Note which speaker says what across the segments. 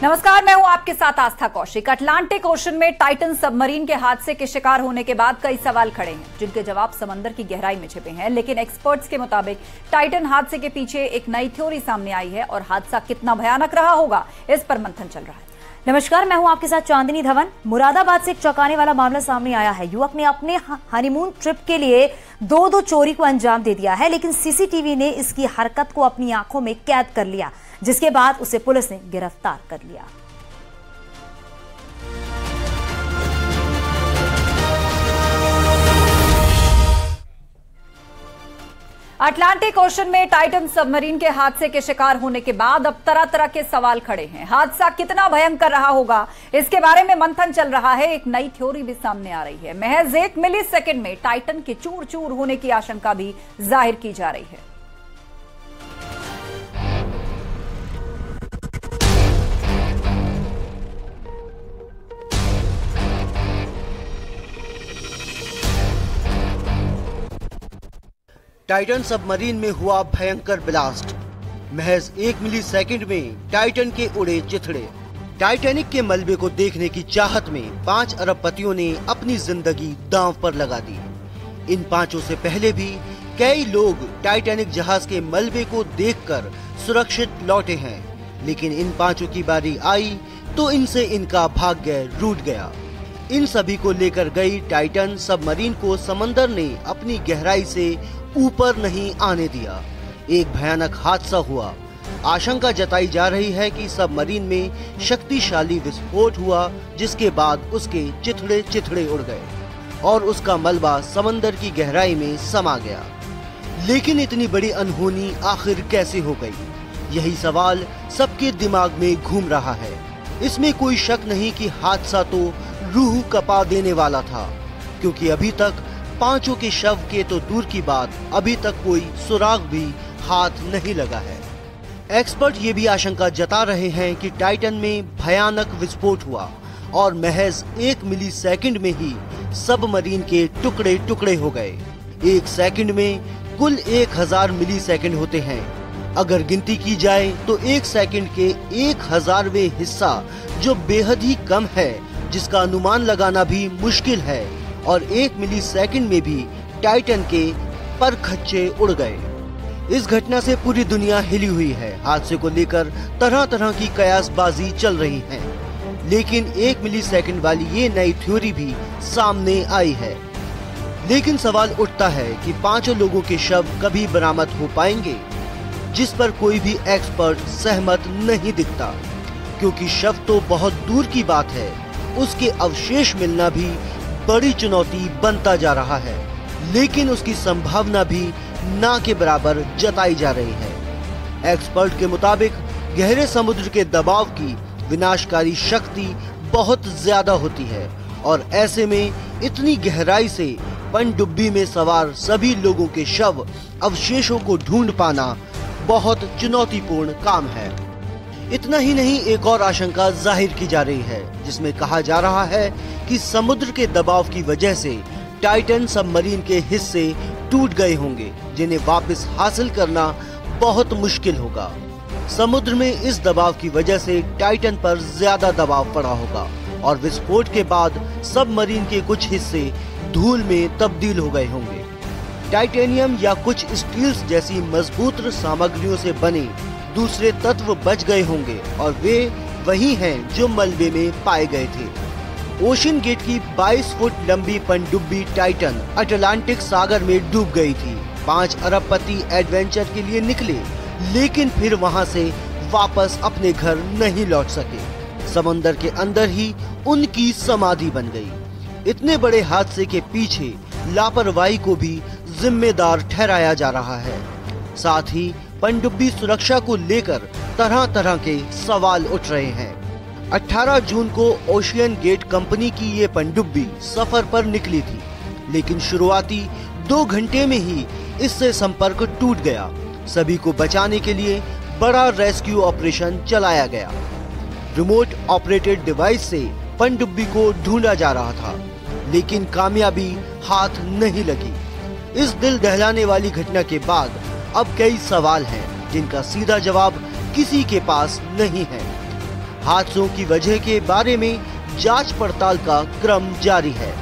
Speaker 1: नमस्कार, मैं हूं आपके साथ आस्था कौशिक। अटलांटिक ओशन में टाइटन सबमरीन के हादसे के शिकार होने के बाद कई सवाल खड़े हैं, जिनके जवाब समंदर की गहराई में छिपे हैं। लेकिन एक्सपर्ट्स के मुताबिक टाइटन हादसे के पीछे एक नई थ्योरी सामने आई है और हादसा कितना भयानक रहा होगा, इस पर मंथन चल रहा है।
Speaker 2: नमस्कार, मैं हूं आपके साथ चांदनी धवन। मुरादाबाद से एक चौंकाने वाला मामला सामने आया है। युवक ने अपने हनीमून ट्रिप के लिए दो चोरी को अंजाम दे दिया है, लेकिन सीसीटीवी ने इसकी हरकत को अपनी आंखों में कैद कर लिया, जिसके बाद उसे पुलिस ने गिरफ्तार कर लिया।
Speaker 1: अटलांटिक ओशन में टाइटन सबमरीन के हादसे के शिकार होने के बाद अब तरह तरह के सवाल खड़े हैं। हादसा कितना भयंकर रहा होगा, इसके बारे में मंथन चल रहा है। एक नई थ्योरी भी सामने आ रही है। महज 1 मिलीसेकंड में टाइटन के चूर चूर होने की आशंका भी जाहिर की जा रही है।
Speaker 3: टाइटन सबमरीन में हुआ भयंकर ब्लास्ट। महज 1 मिलीसेकंड में टाइटन के उड़े चिथड़े। टाइटैनिक के मलबे को देखने की चाहत में 5 अरबपतियों ने अपनी जिंदगी दांव पर लगा दी। इन 5 से पहले भी कई लोग टाइटैनिक जहाज के मलबे को देखकर सुरक्षित लौटे हैं, लेकिन इन 5 की बारी आई तो इनसे इनका भाग्य रूठ गया। इन सभी को लेकर गई टाइटन सबमरीन को समंदर ने अपनी गहराई से ऊपर नहीं आने दिया। एक भयानक हादसा हुआ। आशंका जताई जा रही है कि सबमरीन में शक्तिशाली विस्फोट हुआ, जिसके बाद उसके चिथड़े चिथड़े उड़ गए और उसका मलबा समंदर की गहराई में समा गया। लेकिन इतनी बड़ी अनहोनी आखिर कैसे हो गई, यही सवाल सबके दिमाग में घूम रहा है। इसमें कोई शक नहीं कि हादसा तो रूह कपा देने वाला था, क्योंकि अभी तक 5 के शव के तो दूर की बात, अभी तक कोई सुराग भी हाथ नहीं लगा है। एक्सपर्ट ये भी आशंका जता रहे हैं कि टाइटन में भयानक विस्फोट हुआ और महज 1 मिलीसेकंड में ही सबमरीन के टुकड़े टुकड़े हो गए। 1 सेकंड में कुल 1000 मिलीसेकंड होते हैं। अगर गिनती की जाए तो 1 सेकंड के 1000वें हिस्सा, जो बेहद ही कम है, जिसका अनुमान लगाना भी मुश्किल है, और 1 मिलीसेकंड में भी टाइटन के परखच्चे उड़ गए। इस घटना से पूरी दुनिया हिली हुई है। हादसे को लेकर तरह तरह की कयासबाजी चल रही है, लेकिन 1 मिलीसेकंड वाली ये नई थ्योरी भी सामने आई है। लेकिन सवाल उठता है कि 5 लोगों के शव कभी बरामद हो पाएंगे, जिस पर कोई भी एक्सपर्ट सहमत नहीं दिखता, क्योंकि शव तो बहुत दूर की बात है, उसके अवशेष मिलना भी बड़ी चुनौती बनता जा रहा है। लेकिन उसकी संभावना भी ना के बराबर जताई जा रही है। एक्सपर्ट के मुताबिक गहरे समुद्र के दबाव की विनाशकारी शक्ति बहुत ज्यादा होती है, और ऐसे में इतनी गहराई से पनडुब्बी में सवार सभी लोगों के शव अवशेषों को ढूंढ पाना बहुत चुनौतीपूर्ण काम है। इतना ही नहीं, एक और आशंका जाहिर की जा रही है, जिसमें कहा जा रहा है कि समुद्र के दबाव की वजह से टाइटन सबमरीन के हिस्से टूट गए होंगे, जिन्हें वापस हासिल करना बहुत मुश्किल होगा। समुद्र में इस दबाव की वजह से टाइटन पर ज्यादा दबाव पड़ा होगा और विस्फोट के बाद सबमरीन के कुछ हिस्से धूल में तब्दील हो गए होंगे। टाइटेनियम या कुछ स्टील्स जैसी मजबूत सामग्रियों से बने दूसरे तत्व बच गए होंगे, और वे वही हैं जो मलबे में पाए गए थे। ओशन गेट की 22 फुट लंबी पनडुब्बी टाइटन अटलांटिक सागर में डूब गई थी। 5 अरबपति एडवेंचर के लिए निकले, लेकिन फिर वहां से वापस अपने घर नहीं लौट सके। समंदर के अंदर ही उनकी समाधि बन गई। इतने बड़े हादसे के पीछे लापरवाही को भी जिम्मेदार ठहराया जा रहा है। साथ ही पनडुब्बी सुरक्षा को लेकर तरह तरह के सवाल उठ रहे हैं। 18 जून को ओशियन गेट कंपनी की ये पनडुब्बी सफर पर निकली थी, लेकिन शुरुआती 2 घंटे में ही इससे संपर्क टूट गया। सभी को बचाने के लिए बड़ा रेस्क्यू ऑपरेशन चलाया गया। रिमोट ऑपरेटेड डिवाइस से पनडुब्बी को ढूंढा जा रहा था, लेकिन कामयाबी हाथ नहीं लगी। इस दिल दहलाने वाली घटना के बाद अब कई सवाल हैं, जिनका सीधा जवाब किसी के पास नहीं है। हादसों की वजह के बारे में जांच पड़ताल का क्रम जारी है।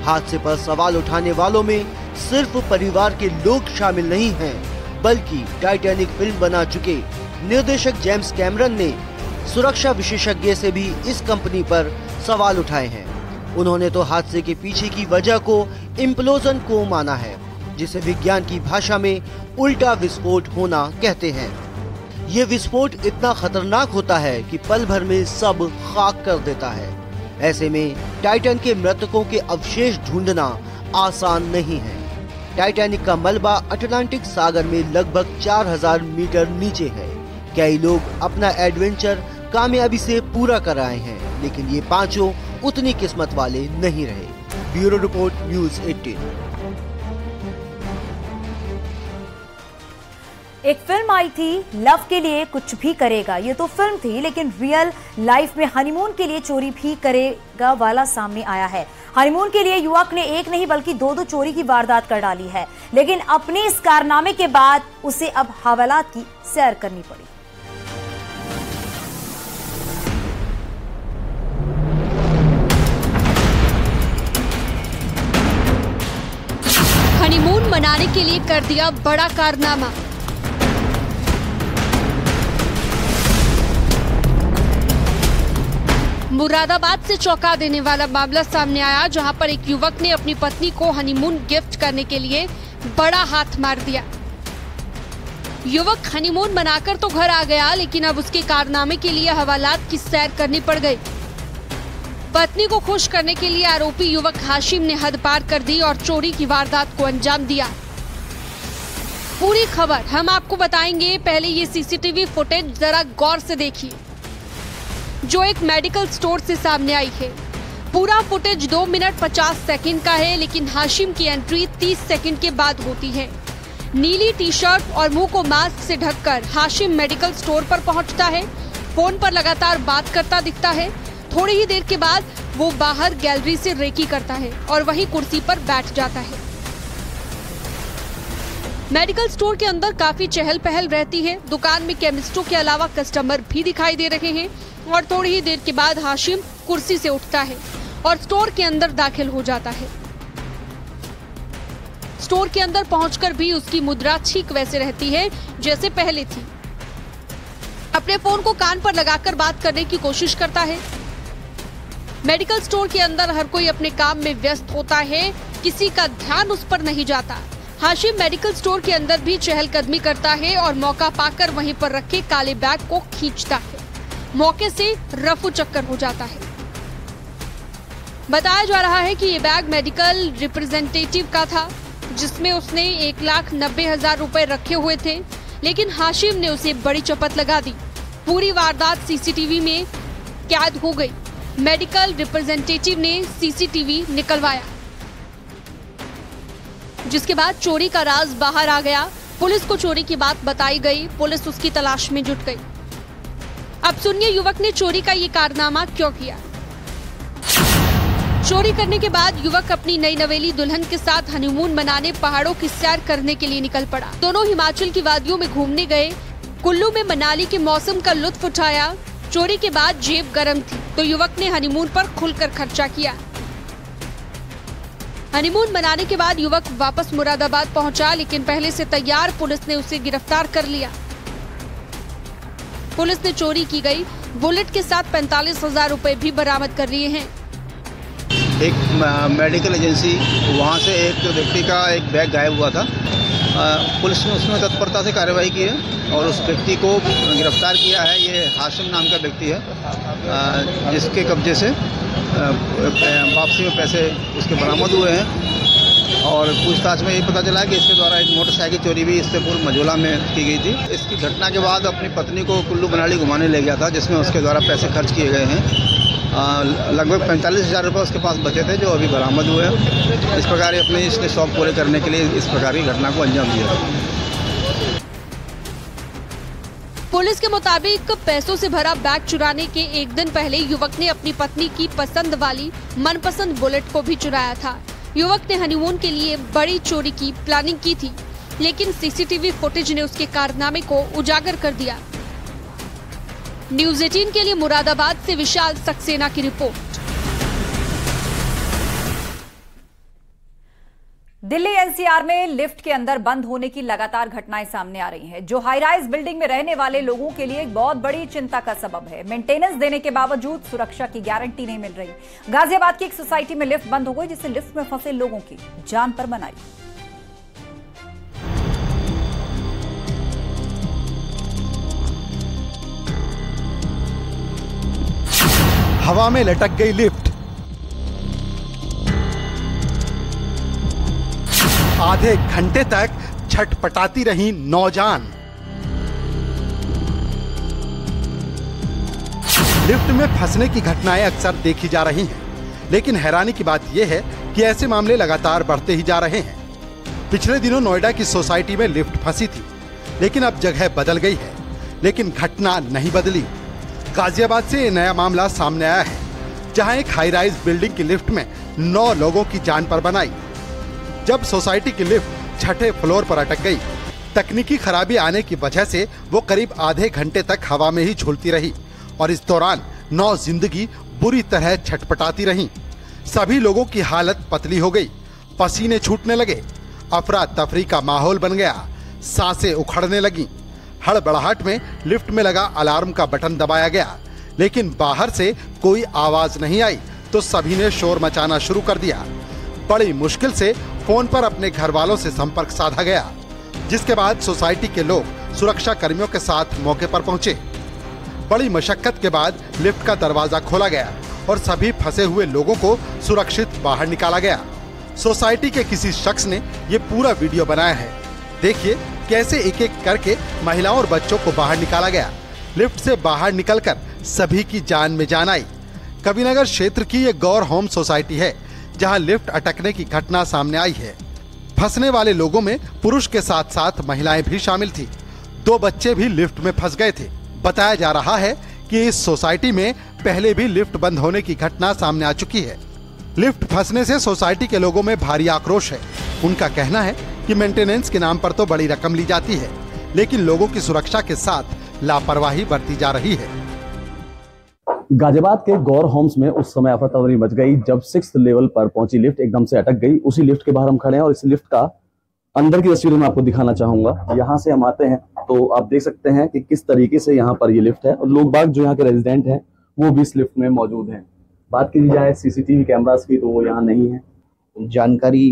Speaker 3: हादसे पर सवाल उठाने वालों में सिर्फ परिवार के लोग शामिल नहीं हैं, बल्कि टाइटैनिक फिल्म बना चुके निर्देशक जेम्स कैमरन ने सुरक्षा विशेषज्ञ से भी इस कंपनी पर सवाल उठाए हैं। उन्होंने तो हादसे के पीछे की वजह को इम्प्लोजन को माना है, जिसे विज्ञान की भाषा में उल्टा विस्फोट होना कहते हैं। ये विस्फोट इतना खतरनाक होता है कि पल भर में सब खाक कर देता है। ऐसे में टाइटन के मृतकों के अवशेष ढूंढना आसान नहीं है। टाइटैनिक का मलबा अटलांटिक सागर में लगभग 4000 मीटर नीचे है। कई लोग अपना एडवेंचर कामयाबी से पूरा कर आए हैं, लेकिन ये पांचों उतनी किस्मत वाले नहीं रहे। Bureau report, news 18।
Speaker 2: एक फिल्म आई थी लव के लिए कुछ भी करेगा। ये तो फिल्म थी, लेकिन रियल लाइफ में हनीमून के लिए चोरी भी करेगा वाला सामने आया है। हनीमून के लिए युवक ने एक नहीं बल्कि दो चोरी की वारदात कर डाली है, लेकिन अपने इस कारनामे के बाद उसे अब हवालात की सैर करनी पड़ी।
Speaker 4: हनीमून मनाने के लिए कर दिया बड़ा कारनामा। मुरादाबाद से चौंका देने वाला मामला सामने आया, जहां पर एक युवक ने अपनी पत्नी को हनीमून गिफ्ट करने के लिए बड़ा हाथ मार दिया। युवक हनीमून मनाकर तो घर आ गया, लेकिन अब उसके कारनामे के लिए हवालात की सैर करनी पड़ गई। पत्नी को खुश करने के लिए आरोपी युवक हाशिम ने हद पार कर दी और चोरी की वारदात को अंजाम दिया। पूरी खबर हम आपको बताएंगे, पहले ये सीसीटीवी फुटेज जरा गौर से देखिए, जो एक मेडिकल स्टोर से सामने आई है। पूरा फुटेज 2 मिनट 50 सेकंड का है, लेकिन हाशिम की एंट्री 30 सेकंड के बाद होती है। नीली टी शर्ट और मुंह को मास्क से ढककर हाशिम मेडिकल स्टोर पर पहुंचता है। फोन पर लगातार बात करता दिखता है। थोड़ी ही देर के बाद वो बाहर गैलरी से रेकी करता है और वहीं कुर्सी पर बैठ जाता है। मेडिकल स्टोर के अंदर काफी चहल पहल रहती है। दुकान में केमिस्टों के अलावा कस्टमर भी दिखाई दे रहे हैं और थोड़ी ही देर के बाद हाशिम कुर्सी से उठता है और स्टोर के अंदर दाखिल हो जाता है। स्टोर के अंदर पहुंचकर भी उसकी मुद्रा ठीक वैसे रहती है जैसे पहले थी। अपने फोन को कान पर लगाकर बात करने की कोशिश करता है। मेडिकल स्टोर के अंदर हर कोई अपने काम में व्यस्त होता है, किसी का ध्यान उस पर नहीं जाता। हाशिम मेडिकल स्टोर के अंदर भी चहलकदमी करता है और मौका पाकर वहीं पर रखे काले बैग को खींचता है। मौके से रफू चक्कर हो जाता है। बताया जा रहा है कि ये बैग मेडिकल रिप्रेजेंटेटिव का था, जिसमें उसने 1,90,000 रुपए रखे हुए थे, लेकिन हाशिम ने उसे बड़ी चपत लगा दी। पूरी वारदात सीसीटीवी में कैद हो गई। मेडिकल रिप्रेजेंटेटिव ने सीसीटीवी निकलवाया, जिसके बाद चोरी का राज बाहर आ गया। पुलिस को चोरी की बात बताई गई। पुलिस उसकी तलाश में जुट गई। अब सुनिए युवक ने चोरी का ये कारनामा क्यों किया। चोरी करने के बाद युवक अपनी नई नवेली दुल्हन के साथ हनीमून मनाने पहाड़ों की सैर करने के लिए निकल पड़ा। दोनों हिमाचल की वादियों में घूमने गए। कुल्लू में मनाली के मौसम का लुत्फ उठाया। चोरी के बाद जेब गर्म थी, तो युवक ने हनीमून पर खुलकर खर्चा किया। हनीमून मनाने के बाद युवक वापस मुरादाबाद पहुंचा, लेकिन पहले से तैयार पुलिस ने उसे गिरफ्तार कर लिया। पुलिस ने चोरी की गई बुलेट के साथ 45,000 रुपए भी बरामद कर लिए हैं।
Speaker 5: एक मेडिकल एजेंसी, वहां से एक व्यक्ति का एक बैग गायब हुआ था। पुलिस ने उसमें तत्परता से कार्रवाई की है और उस व्यक्ति को गिरफ्तार किया है। ये हाशिम नाम का व्यक्ति है, जिसके कब्जे से वापसी में पैसे उसके बरामद हुए हैं। और पूछताछ में ये पता चला कि इसके द्वारा एक मोटरसाइकिल चोरी भी इससे पूर्व मझोला में की गई थी। इसकी घटना के बाद अपनी पत्नी को कुल्लू मनाली घुमाने ले गया था, जिसमें उसके द्वारा पैसे खर्च किए गए हैं। लगभग 45,000 रुपये उसके पास बचे थे, जो अभी बरामद हुए हैं। इस प्रकार अपने इसके शौक पूरे करने के लिए इस प्रकार की घटना को अंजाम दिया।
Speaker 4: पुलिस के मुताबिक पैसों से भरा बैग चुराने के एक दिन पहले युवक ने अपनी पत्नी की पसंद वाली मनपसंद बुलेट को भी चुराया था। युवक ने हनीमून के लिए बड़ी चोरी की प्लानिंग की थी, लेकिन सीसीटीवी फुटेज ने उसके कारनामे को उजागर कर दिया। न्यूज़ 18 के लिए मुरादाबाद से विशाल सक्सेना की रिपोर्ट।
Speaker 1: दिल्ली एनसीआर में लिफ्ट के अंदर बंद होने की लगातार घटनाएं सामने आ रही हैं, जो हाई राइज बिल्डिंग में रहने वाले लोगों के लिए एक बहुत बड़ी चिंता का सबब है। मेंटेनेंस देने के बावजूद सुरक्षा की गारंटी नहीं मिल रही। गाजियाबाद की एक सोसाइटी में लिफ्ट बंद हो गई, जिससे लिफ्ट में फंसे लोगों की जान पर बन आई।
Speaker 6: हवा में लटक गई लिफ्ट, आधे घंटे तक छटपटाती रही नौजान। लिफ्ट में फंसने की घटनाएं अक्सर देखी जा रही हैं, लेकिन हैरानी की बात यह है कि ऐसे मामले लगातार बढ़ते ही जा रहे हैं। पिछले दिनों नोएडा की सोसाइटी में लिफ्ट फंसी थी, लेकिन अब जगह बदल गई है, लेकिन घटना नहीं बदली। गाजियाबाद से नया मामला सामने आया है, जहां एक हाई राइज बिल्डिंग की लिफ्ट में 9 लोगों की जान पर बनाई। जब सोसाइटी की लिफ्ट छठे फ्लोर पर अटक गई, तकनीकी खराबी आने की वजह से वो करीब आधे घंटे तक हवा में ही झूलती रही और इस दौरान 9 जिंदगी बुरी तरह छटपटाती रहीं। सभी लोगों की हालत पतली हो गई, पसीने छूटने लगे, अफरा तफरी का माहौल बन गया, सांसें उखड़ने लगी। हड़बड़ाहट में लिफ्ट में लगा अलार्म का बटन दबाया गया, लेकिन बाहर से कोई आवाज नहीं आई तो सभी ने शोर मचाना शुरू कर दिया। बड़ी मुश्किल से फोन पर अपने घर वालों से संपर्क साधा गया, जिसके बाद सोसाइटी के लोग सुरक्षा कर्मियों के साथ मौके पर पहुंचे। बड़ी मशक्कत के बाद लिफ्ट का दरवाजा खोला गया और सभी फंसे हुए लोगों को सुरक्षित बाहर निकाला गया। सोसाइटी के किसी शख्स ने ये पूरा वीडियो बनाया है। देखिए कैसे एक एक करके महिलाओं और बच्चों को बाहर निकाला गया। लिफ्ट से बाहर निकलकर सभी की जान में जान आई। कबीरनगर क्षेत्र की ये गौर होम सोसाइटी है, जहां लिफ्ट अटकने की घटना सामने आई है। फंसने वाले लोगों में पुरुष के साथ साथ महिलाएं भी शामिल थी। 2 बच्चे भी लिफ्ट में फंस गए थे। बताया जा रहा है कि इस सोसाइटी में पहले भी लिफ्ट बंद होने की घटना सामने आ चुकी है। लिफ्ट फंसने से सोसाइटी के लोगों में भारी आक्रोश है। उनका कहना है कि मेंटेनेंस के नाम पर तो बड़ी रकम ली जाती है, लेकिन लोगों की सुरक्षा के साथ लापरवाही बरती जा रही है।
Speaker 7: गाजियाबाद के गौर होम्स में उस समय अफरा तफरी मच गई जब 6th लेवल पर पहुंची लिफ्ट एकदम से अटक गई। उसी लिफ्ट के बाहर हम खड़े हैं और इस लिफ्ट का अंदर की तस्वीर मैं आपको दिखाना चाहूंगा। यहाँ से हम आते हैं तो आप देख सकते हैं कि किस तरीके से यहाँ पर ये लिफ्ट है और लोग बाग जो यहाँ के रेजिडेंट हैं वो भी इस लिफ्ट में मौजूद हैं। बात की जाए सीसीटीवी कैमरास की तो वो यहाँ नहीं है।
Speaker 8: जानकारी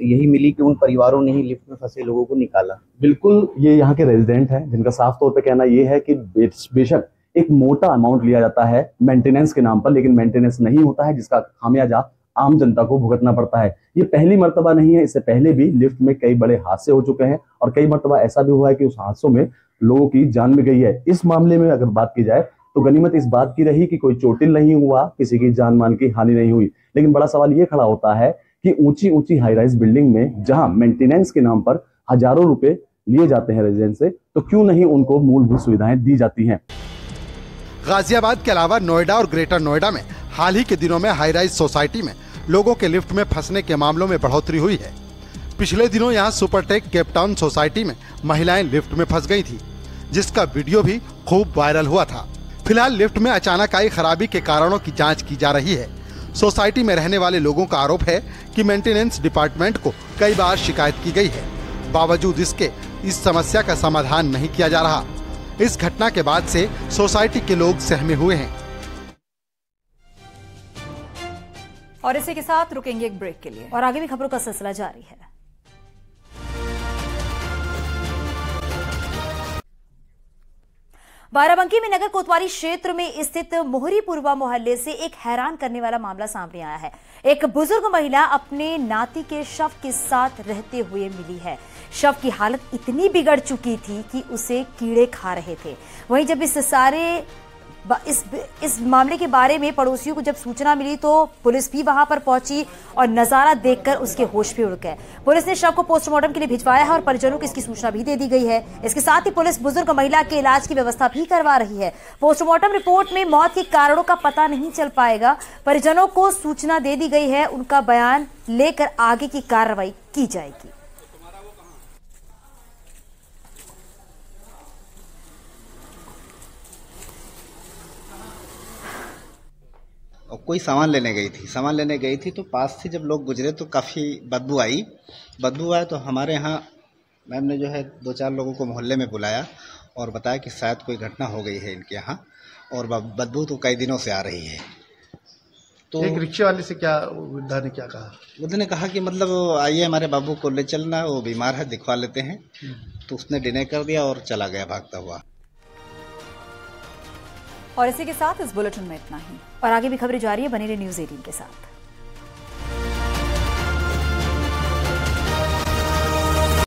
Speaker 8: यही मिली कि उन परिवारों ने ही लिफ्ट में फंसे लोगों को निकाला।
Speaker 7: बिल्कुल, ये यहाँ के रेजिडेंट हैं जिनका साफ तौर पे कहना ये है कि बेशक एक मोटा अमाउंट लिया जाता है मेंटेनेंस के नाम पर, लेकिन मेंटेनेंस नहीं होता है, जिसका खामियाजा आम जनता को भुगतना पड़ता है। ये पहली मर्तबा नहीं है, इससे पहले भी लिफ्ट में कई बड़े हादसे हो चुके हैं और कई मर्तबा ऐसा भी हुआ है कि उस हादसों में लोगों की जान भी गई है। इस मामले में अगर बात की जाए तो गनीमत इस बात की रही कि कोई चोटिल नहीं हुआ, किसी की जान मान की हानि नहीं हुई। लेकिन बड़ा सवाल ये खड़ा होता है कि ऊंची ऊंची हाई राइज बिल्डिंग में जहां मेंटेनेंस के नाम पर हजारों रुपए लिए जाते हैं रेजिडेंट से, तो क्यों नहीं उनको मूलभूत सुविधाएं दी जाती हैं।
Speaker 6: गाजियाबाद के अलावा नोएडा और ग्रेटर नोएडा में हाल ही के दिनों में हाई राइज सोसाइटी में लोगों के लिफ्ट में फंसने के मामलों में बढ़ोतरी हुई है। पिछले दिनों यहां सुपरटेक केपटाउन सोसाइटी में महिलाएं लिफ्ट में फंस गई थी, जिसका वीडियो भी खूब वायरल हुआ था। फिलहाल लिफ्ट में अचानक आई खराबी के कारणों की जांच की जा रही है। सोसाइटी में रहने वाले लोगों का आरोप है कि मेंटेनेंस डिपार्टमेंट को कई बार शिकायत की गई है, बावजूद इसके इस समस्या का समाधान नहीं किया जा रहा। इस घटना के बाद से सोसाइटी के लोग सहमे हुए हैं।
Speaker 1: और इसी के साथ रुकेंगे एक ब्रेक के लिए
Speaker 2: और आगे भी खबरों का सिलसिला जारी है। बाराबंकी में नगर कोतवाली क्षेत्र में स्थित मोहरीपुरवा मोहल्ले से एक हैरान करने वाला मामला सामने आया है। एक बुजुर्ग महिला अपने नाती के शव के साथ रहते हुए मिली है। शव की हालत इतनी बिगड़ चुकी थी कि उसे कीड़े खा रहे थे। वहीं जब इस मामले के बारे में पड़ोसियों को जब सूचना मिली तो पुलिस भी वहां पर पहुंची और नजारा देखकर उसके होश भी उड़ गए। पुलिस ने शव को पोस्टमार्टम के लिए भिजवाया है और परिजनों को इसकी सूचना भी दे दी गई है। इसके साथ ही पुलिस बुजुर्ग महिला के इलाज की व्यवस्था भी करवा रही है। पोस्टमार्टम रिपोर्ट में मौत के कारणों का पता नहीं चल पाएगा। परिजनों को सूचना दे दी गई है, उनका बयान लेकर आगे की कार्रवाई की जाएगी।
Speaker 5: कोई सामान लेने गई थी तो पास से जब लोग गुजरे तो काफ़ी बदबू आया तो हमारे यहाँ मैम ने जो है 2-4 लोगों को मोहल्ले में बुलाया और बताया कि शायद कोई घटना हो गई है इनके यहाँ और बदबू तो कई दिनों से आ रही है। तो
Speaker 9: एक रिक्शा वाले से क्या वृद्धा ने क्या कहा?
Speaker 5: वृद्ध ने कहा कि मतलब आइए हमारे बाबू को ले चलना, वो बीमार है, दिखवा लेते हैं। तो उसने डिने कर दिया और चला गया भागता हुआ।
Speaker 1: और इसी के साथ इस बुलेटिन में इतना ही,
Speaker 2: और आगे भी खबरें जारी है, बने रहिए न्यूज़ 18 के साथ।